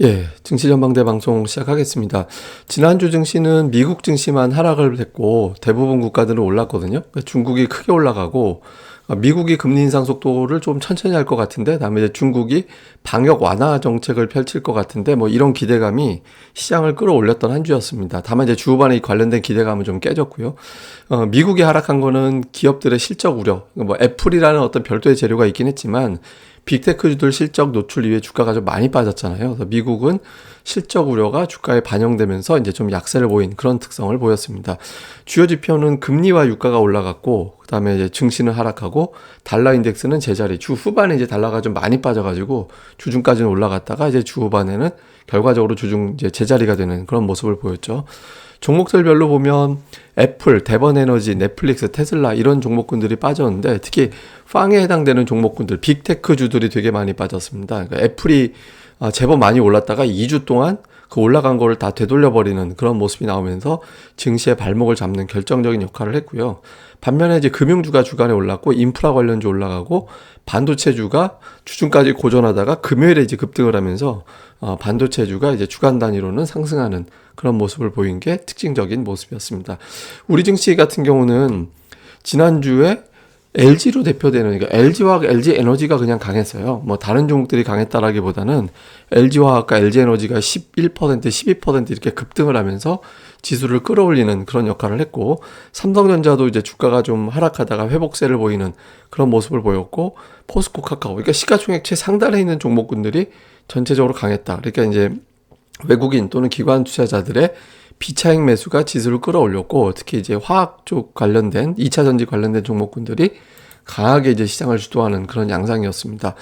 예, 증시 전망대 방송 시작하겠습니다. 지난주 증시는 미국 증시만 하락을 했고 대부분 국가들은 올랐거든요. 그러니까 중국이 크게 올라가고 미국이 금리 인상 속도를 좀 천천히 할 것 같은데, 다음에 이제 중국이 방역 완화 정책을 펼칠 것 같은데, 뭐 이런 기대감이 시장을 끌어올렸던 한 주였습니다. 다만 이제 주 후반에 이 관련된 기대감은 좀 깨졌고요. 미국이 하락한 거는 기업들의 실적 우려, 뭐 애플이라는 어떤 별도의 재료가 있긴 했지만 빅테크주들 실적 노출 이후에 주가가 좀 많이 빠졌잖아요. 그래서 미국은 실적 우려가 주가에 반영되면서 이제 좀 약세를 보인 그런 특성을 보였습니다. 주요 지표는 금리와 유가가 올라갔고, 그다음에 이제 증시는 하락하고, 달러 인덱스는 제자리. 주 후반에 이제 달러가 좀 많이 빠져가지고 주중까지는 올라갔다가 이제 주 후반에는 결과적으로 주중 이제 제자리가 되는 그런 모습을 보였죠. 종목들별로 보면 애플, 대번에너지, 넷플릭스, 테슬라 이런 종목군들이 빠졌는데, 특히 팡에 해당되는 종목군들, 빅테크주들이 되게 많이 빠졌습니다. 그러니까 애플이 제법 많이 올랐다가 2주 동안 그 올라간 거를 다 되돌려버리는 그런 모습이 나오면서 증시의 발목을 잡는 결정적인 역할을 했고요. 반면에 이제 금융주가 주간에 올랐고, 인프라 관련주 올라가고, 반도체주가 주중까지 고전하다가 금요일에 이제 급등을 하면서 반도체주가 이제 주간 단위로는 상승하는 그런 모습을 보인 게 특징적인 모습이었습니다. 우리 증시 같은 경우는 지난주에 LG로 대표되는, 그러니까 LG화학, LG에너지가 그냥 강했어요. 뭐 다른 종목들이 강했다라기보다는 LG화학과 LG에너지가 11%, 12% 이렇게 급등을 하면서 지수를 끌어올리는 그런 역할을 했고, 삼성전자도 이제 주가가 좀 하락하다가 회복세를 보이는 그런 모습을 보였고, 포스코 카카오, 그러니까 시가총액 최상단에 있는 종목군들이 전체적으로 강했다. 그러니까 이제 외국인 또는 기관 투자자들의 비차익 매수가 지수를 끌어올렸고, 특히 이제 화학 쪽 관련된 2차 전지 관련된 종목군들이 강하게 이제 시장을 주도하는 그런 양상이었습니다.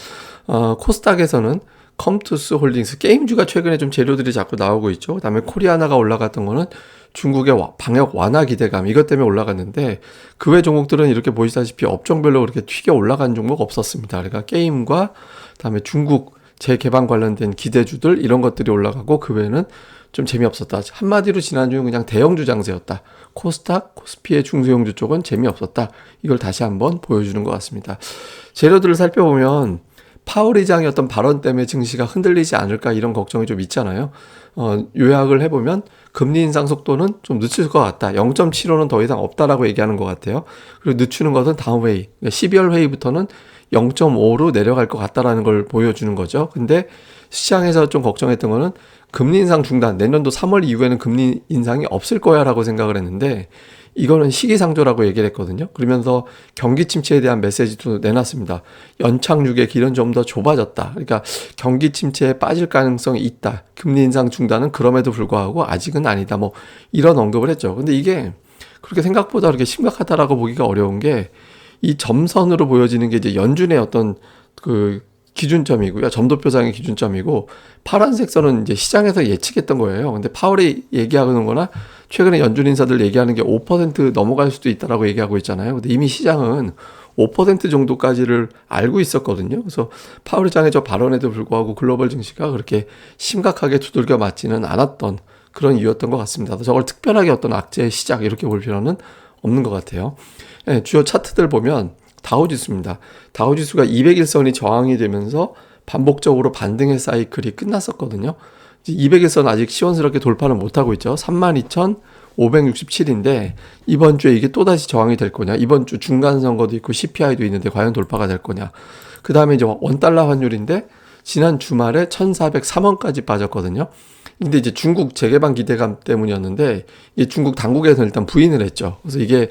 코스닥에서는 컴투스 홀딩스 게임주가 최근에 좀 재료들이 자꾸 나오고 있죠. 그다음에 코리아나가 올라갔던 거는 중국의 방역 완화 기대감 이것 때문에 올라갔는데, 그 외 종목들은 이렇게 보시다시피 업종별로 그렇게 튀겨 올라간 종목 없었습니다. 그러니까 게임과 그다음에 중국 재개방 관련된 기대주들 이런 것들이 올라가고, 그 외에는 좀 재미없었다. 한마디로 지난주는 그냥 대형주 장세였다. 코스닥, 코스피의 중소형주 쪽은 재미없었다. 이걸 다시 한번 보여주는 것 같습니다. 재료들을 살펴보면 파월 의장의 어떤 발언 때문에 증시가 흔들리지 않을까 이런 걱정이 좀 있잖아요. 요약을 해보면 금리 인상 속도는 좀 늦출 것 같다. 0.75는 더 이상 없다라고 얘기하는 것 같아요. 그리고 늦추는 것은 다음 회의, 12월 회의부터는 0.5로 내려갈 것 같다라는 걸 보여주는 거죠. 근데 시장에서 좀 걱정했던 거는 금리 인상 중단, 내년도 3월 이후에는 금리 인상이 없을 거야 라고 생각을 했는데, 이거는 시기상조라고 얘기를 했거든요. 그러면서 경기 침체에 대한 메시지도 내놨습니다. 연착륙의 길은 좀 더 좁아졌다. 그러니까 경기 침체에 빠질 가능성이 있다. 금리 인상 중단은 그럼에도 불구하고 아직은 아니다. 뭐 이런 언급을 했죠. 근데 이게 그렇게 생각보다 그렇게 심각하다라고 보기가 어려운 게, 이 점선으로 보여지는 게 이제 연준의 어떤 그 기준점이고요. 점도표상의 기준점이고, 파란색 선은 이제 시장에서 예측했던 거예요. 근데 파월이 얘기하는 거나 최근에 연준 인사들 얘기하는 게 5% 넘어갈 수도 있다라고 얘기하고 있잖아요. 근데 이미 시장은 5% 정도까지를 알고 있었거든요. 그래서 파월 의장의 저 발언에도 불구하고 글로벌 증시가 그렇게 심각하게 두들겨 맞지는 않았던 그런 이유였던 것 같습니다. 저걸 특별하게 어떤 악재의 시작 이렇게 볼 필요는 없는 것 같아요. 네, 주요 차트들 보면 다우지수입니다. 다우지수가 200일선이 저항이 되면서 반복적으로 반등의 사이클이 끝났었거든요. 200일선 아직 시원스럽게 돌파는 못하고 있죠. 32,567인데 이번 주에 이게 또다시 저항이 될 거냐, 이번 주 중간선거도 있고 CPI도 있는데 과연 돌파가 될 거냐. 그 다음에 이제 원달러 환율인데 지난 주말에 1,403원까지 빠졌거든요. 근데 이제 중국 재개방 기대감 때문이었는데, 이게 중국 당국에서는 일단 부인을 했죠. 그래서 이게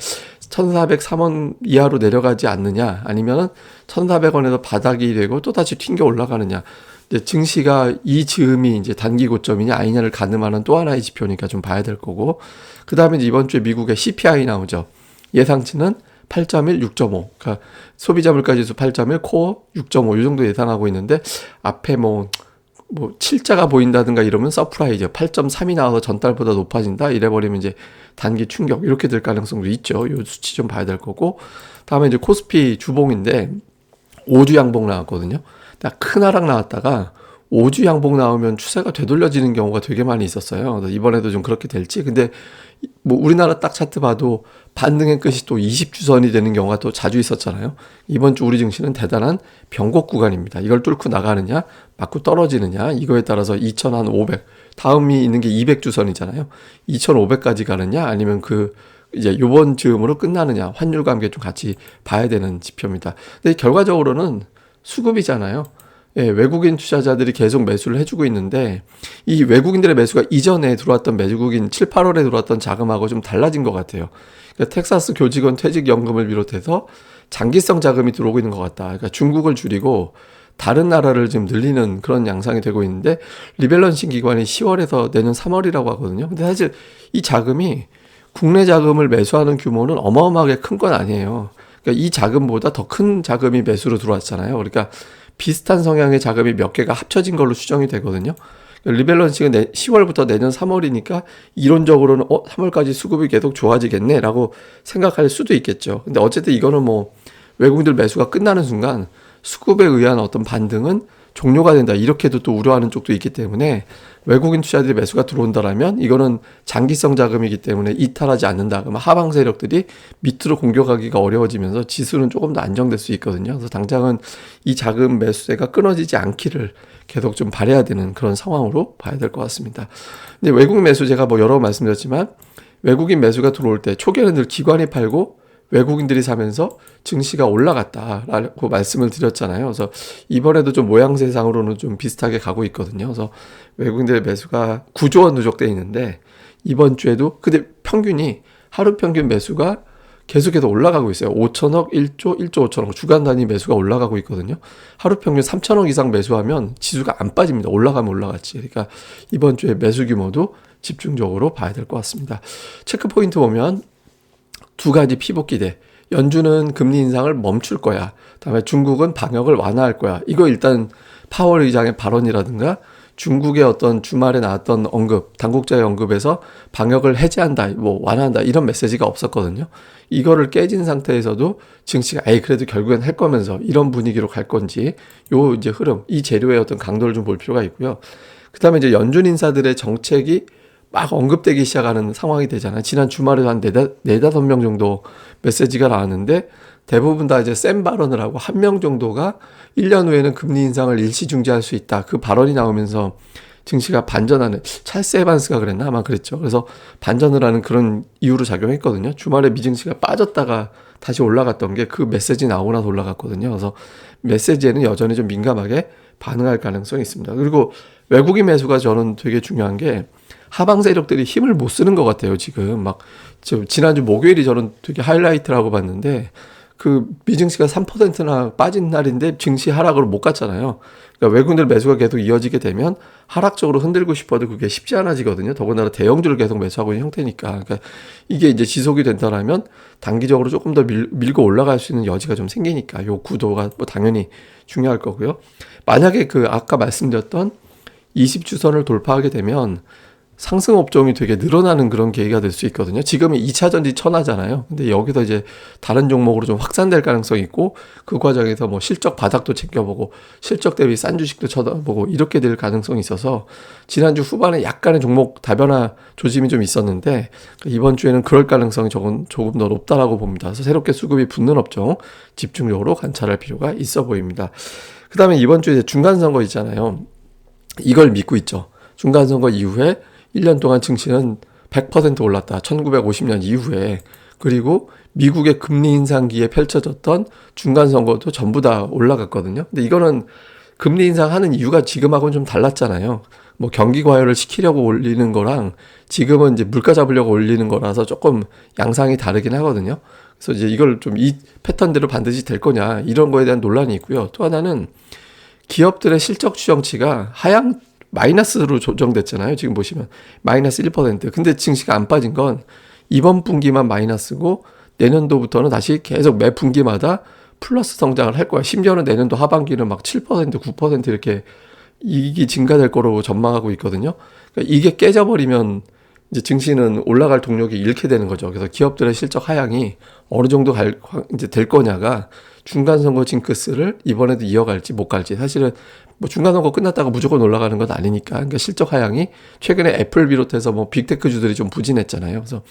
1,403원 이하로 내려가지 않느냐, 아니면은 1,400원에서 바닥이 되고 또다시 튕겨 올라가느냐. 이제 증시가 이 즈음이 이제 단기 고점이냐 아니냐를 가늠하는 또 하나의 지표니까 좀 봐야 될 거고, 그 다음에 이번 주에 미국의 CPI 나오죠. 예상치는 8.1, 6.5. 그러니까 소비자 물가지수 8.1, 코어 6.5 이 정도 예상하고 있는데, 앞에 뭐 7자가 보인다든가 이러면 서프라이즈 8.3이 나와서 전달보다 높아진다 이래버리면 이제 단기 충격 이렇게 될 가능성도 있죠. 이 수치 좀 봐야 될 거고, 다음에 이제 코스피 주봉인데 5주 양봉 나왔거든요. 딱 큰 하락 나왔다가 5주 양봉 나오면 추세가 되돌려지는 경우가 되게 많이 있었어요. 그래서 이번에도 좀 그렇게 될지. 근데 뭐 우리나라 딱 차트 봐도 반등의 끝이 또 20주선이 되는 경우가 또 자주 있었잖아요. 이번 주 우리 증시는 대단한 변곡 구간입니다. 이걸 뚫고 나가느냐, 맞고 떨어지느냐, 이거에 따라서 2,500, 다음이 있는 게 200주선이잖아요. 2,500까지 가느냐, 아니면 이제 요번 즈음으로 끝나느냐, 환율과 함께 좀 같이 봐야 되는 지표입니다. 근데 결과적으로는 수급이잖아요. 예, 외국인 투자자들이 계속 매수를 해주고 있는데 이 외국인들의 매수가 이전에 들어왔던 외국인 7, 8월에 들어왔던 자금하고 좀 달라진 것 같아요. 그러니까 텍사스 교직원 퇴직연금을 비롯해서 장기성 자금이 들어오고 있는 것 같다. 그러니까 중국을 줄이고 다른 나라를 지금 늘리는 그런 양상이 되고 있는데 리밸런싱 기간이 10월에서 내년 3월이라고 하거든요. 근데 사실 이 자금이 국내 자금을 매수하는 규모는 어마어마하게 큰 건 아니에요. 그러니까 이 자금보다 더 큰 자금이 매수로 들어왔잖아요. 그러니까 비슷한 성향의 자금이 몇 개가 합쳐진 걸로 추정이 되거든요. 리밸런싱은 10월부터 내년 3월이니까 이론적으로는 3월까지 수급이 계속 좋아지겠네 라고 생각할 수도 있겠죠. 근데 어쨌든 이거는 뭐 외국인들 매수가 끝나는 순간 수급에 의한 어떤 반등은 종료가 된다, 이렇게도 또 우려하는 쪽도 있기 때문에 외국인 투자들이 매수가 들어온다라면 이거는 장기성 자금이기 때문에 이탈하지 않는다. 그러면 하방 세력들이 밑으로 공격하기가 어려워지면서 지수는 조금 더 안정될 수 있거든요. 그래서 당장은 이 자금 매수세가 끊어지지 않기를 계속 좀 바라야 되는 그런 상황으로 봐야 될 것 같습니다. 근데 외국인 매수 제가 뭐 여러 번 말씀드렸지만 외국인 매수가 들어올 때 초기에는 늘 기관이 팔고 외국인들이 사면서 증시가 올라갔다라고 말씀을 드렸잖아요. 그래서 이번에도 좀 모양새상으로는 좀 비슷하게 가고 있거든요. 그래서 외국인들의 매수가 9조 원 누적돼 있는데 이번 주에도 근데 평균이 하루 평균 매수가 계속해서 올라가고 있어요. 5천억, 1조, 1조 5천억 주간 단위 매수가 올라가고 있거든요. 하루 평균 3천억 이상 매수하면 지수가 안 빠집니다. 올라가면 올라갔지. 그러니까 이번 주에 매수 규모도 집중적으로 봐야 될 것 같습니다. 체크 포인트 보면 두 가지 피복 기대. 연준은 금리 인상을 멈출 거야. 다음에 중국은 방역을 완화할 거야. 이거 일단 파월 의장의 발언이라든가 중국의 어떤 주말에 나왔던 언급, 당국자의 언급에서 방역을 해제한다, 뭐 완화한다 이런 메시지가 없었거든요. 이거를 깨진 상태에서도 증시가 그래도 결국엔 할 거면서 이런 분위기로 갈 건지 요 이제 흐름, 이 재료의 어떤 강도를 좀 볼 필요가 있고요. 그다음에 이제 연준 인사들의 정책이 막 언급되기 시작하는 상황이 되잖아요. 지난 주말에도 한 4-5명 정도 메시지가 나왔는데 대부분 다 이제 센 발언을 하고 한 명 정도가 1년 후에는 금리 인상을 일시 중지할 수 있다. 그 발언이 나오면서 증시가 반전하는, 찰스 에반스가 그랬나? 아마 그랬죠. 그래서 반전을 하는 그런 이유로 작용했거든요. 주말에 미증시가 빠졌다가 다시 올라갔던 게 그 메시지 나오고 나서 올라갔거든요. 그래서 메시지에는 여전히 좀 민감하게 반응할 가능성이 있습니다. 그리고 외국인 매수가 저는 되게 중요한 게 하방 세력들이 힘을 못 쓰는 것 같아요. 지금 지난주 목요일이 저는 되게 하이라이트라고 봤는데 그 미증시가 3%나 빠진 날인데 증시 하락으로 못 갔잖아요. 그러니까 외국인들 매수가 계속 이어지게 되면 하락적으로 흔들고 싶어도 그게 쉽지 않아지거든요. 더군다나 대형주를 계속 매수하고 있는 형태니까. 그러니까 이게 이제 지속이 된다라면 단기적으로 조금 더 밀고 올라갈 수 있는 여지가 좀 생기니까 요 구도가 뭐 당연히 중요할 거고요. 만약에 아까 말씀드렸던 20주선을 돌파하게 되면 상승 업종이 되게 늘어나는 그런 계기가 될 수 있거든요. 지금은 2차 전지 천하잖아요. 근데 여기서 이제 다른 종목으로 좀 확산될 가능성이 있고 그 과정에서 뭐 실적 바닥도 챙겨보고 실적 대비 싼 주식도 쳐다보고 이렇게 될 가능성이 있어서 지난주 후반에 약간의 종목 다변화 조짐이 좀 있었는데 이번 주에는 그럴 가능성이 조금 더 높다라고 봅니다. 그래서 새롭게 수급이 붙는 업종 집중적으로 관찰할 필요가 있어 보입니다. 그 다음에 이번 주에 중간선거 있잖아요. 이걸 믿고 있죠. 중간선거 이후에 1년 동안 증시는 100% 올랐다. 1950년 이후에. 그리고 미국의 금리 인상기에 펼쳐졌던 중간선거도 전부 다 올라갔거든요. 근데 이거는 금리 인상하는 이유가 지금하고는 좀 달랐잖아요. 뭐 경기 과열을 시키려고 올리는 거랑 지금은 이제 물가 잡으려고 올리는 거라서 조금 양상이 다르긴 하거든요. 그래서 이제 이걸 좀 이 패턴대로 반드시 될 거냐 이런 거에 대한 논란이 있고요. 또 하나는 기업들의 실적 추정치가 마이너스로 조정됐잖아요. 지금 보시면 마이너스 1%. 근데 증시가 안 빠진 건 이번 분기만 마이너스고 내년도부터는 다시 계속 매 분기마다 플러스 성장을 할 거야. 심지어는 내년도 하반기는 막 7%, 9% 이렇게 이익이 증가될 거로 전망하고 있거든요. 그러니까 이게 깨져버리면 이제 증시는 올라갈 동력이 잃게 되는 거죠. 그래서 기업들의 실적 하향이 어느 정도 이제 될 거냐가 중간 선거 징크스를 이번에도 이어갈지 못 갈지. 사실은 뭐 중간 선거 끝났다가 무조건 올라가는 건 아니니까. 그러니까 실적 하향이 최근에 애플 비롯해서 뭐 빅테크주들이 좀 부진했잖아요. 그래서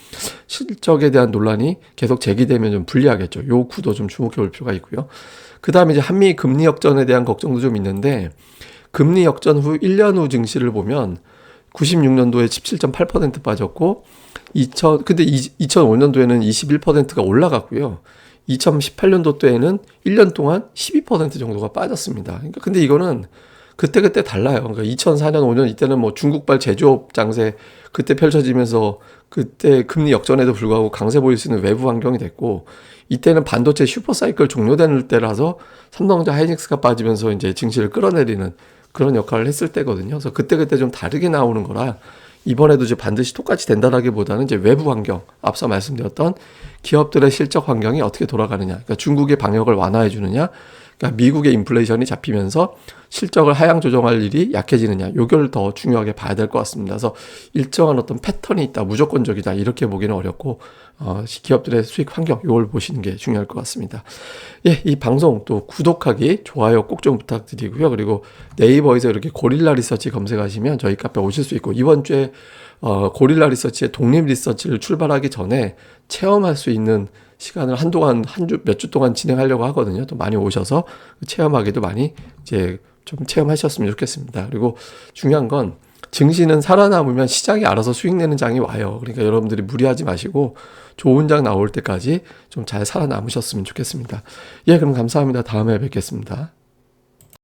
실적에 대한 논란이 계속 제기되면 좀 불리하겠죠. 요 구도 좀 주목해 볼 필요가 있고요. 그 다음에 이제 한미 금리 역전에 대한 걱정도 좀 있는데, 금리 역전 후 1년 후 증시를 보면 96년도에 17.8% 빠졌고, 근데 2005년도에는 21%가 올라갔고요. 2018년도 때에는 1년 동안 12% 정도가 빠졌습니다. 그러니까 근데 이거는 그때그때 달라요. 그러니까 2004년, 5년 이때는 뭐 중국발 제조업 장세 그때 펼쳐지면서 그때 금리 역전에도 불구하고 강세 보일 수 있는 외부 환경이 됐고, 이때는 반도체 슈퍼사이클 종료되는 때라서 삼성전자 하이닉스가 빠지면서 이제 증시를 끌어내리는 그런 역할을 했을 때거든요. 그래서 그때그때 좀 다르게 나오는 거라 이번에도 이제 반드시 똑같이 된다라기보다는 이제 외부 환경, 앞서 말씀드렸던 기업들의 실적 환경이 어떻게 돌아가느냐, 그러니까 중국의 방역을 완화해 주느냐, 그러니까 미국의 인플레이션이 잡히면서 실적을 하향 조정할 일이 약해지느냐, 요걸 더 중요하게 봐야 될 것 같습니다. 그래서 일정한 어떤 패턴이 있다, 무조건적이다 이렇게 보기는 어렵고, 기업들의 수익 환경 요걸 보시는 게 중요할 것 같습니다. 예, 이 방송 또 구독하기, 좋아요 꼭 좀 부탁드리고요. 그리고 네이버에서 이렇게 고릴라 리서치 검색하시면 저희 카페 오실 수 있고, 이번 주에 고릴라 리서치의 독립 리서치를 출발하기 전에 체험할 수 있는 시간을 한동안 몇 주 동안 진행하려고 하거든요. 또 많이 오셔서 체험하기도 많이 이제 좀 체험하셨으면 좋겠습니다. 그리고 중요한 건 증시는 살아남으면 시장이 알아서 수익 내는 장이 와요. 그러니까 여러분들이 무리하지 마시고 좋은 장 나올 때까지 좀 잘 살아남으셨으면 좋겠습니다. 예, 그럼 감사합니다. 다음에 뵙겠습니다.